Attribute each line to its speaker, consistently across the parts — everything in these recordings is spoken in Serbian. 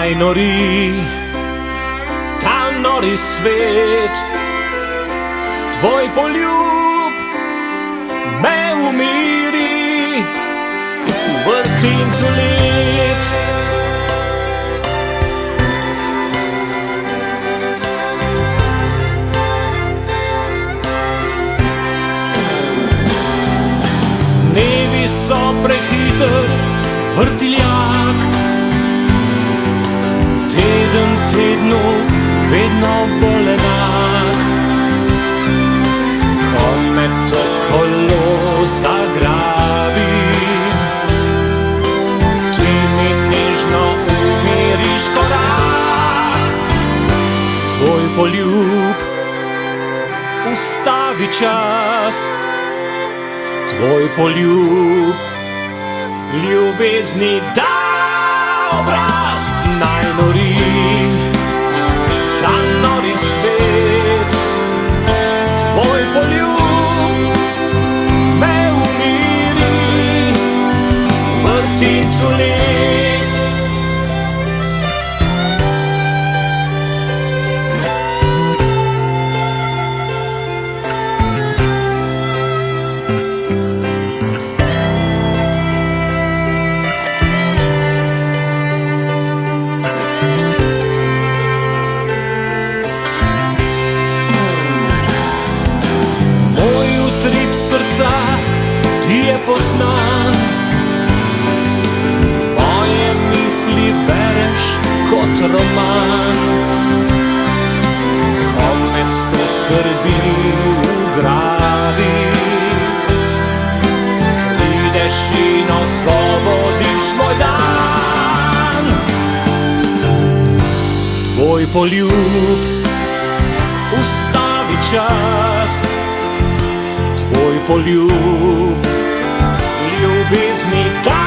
Speaker 1: najnori, ta nori svet. Tvoj poljub me umiri v vrtincu let. Dnevi so prehiter vrtiljak, teden tednu vedno bolj enak. Ko me to kolo zagrabi, ti mi nežno umiriš korak. Tvoj poljub ustavi čas, tvoj poljub ljubezni da obraz. Najnori, ta nori svet. Tvoj poljub me umiri v vrtincu let. Srca ti je poznan, moje misli bereš kot roman. Konec to skrbi ugrabi, prideš in osvobodiš moj dan. Tvoj poljub ustavi čas, tvoj poljub ljubezni da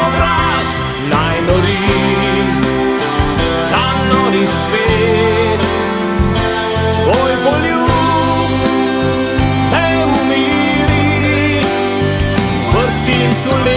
Speaker 1: obraz. Najnori, ta nori svet. Tvoj poljub me umiri v vrtincu let.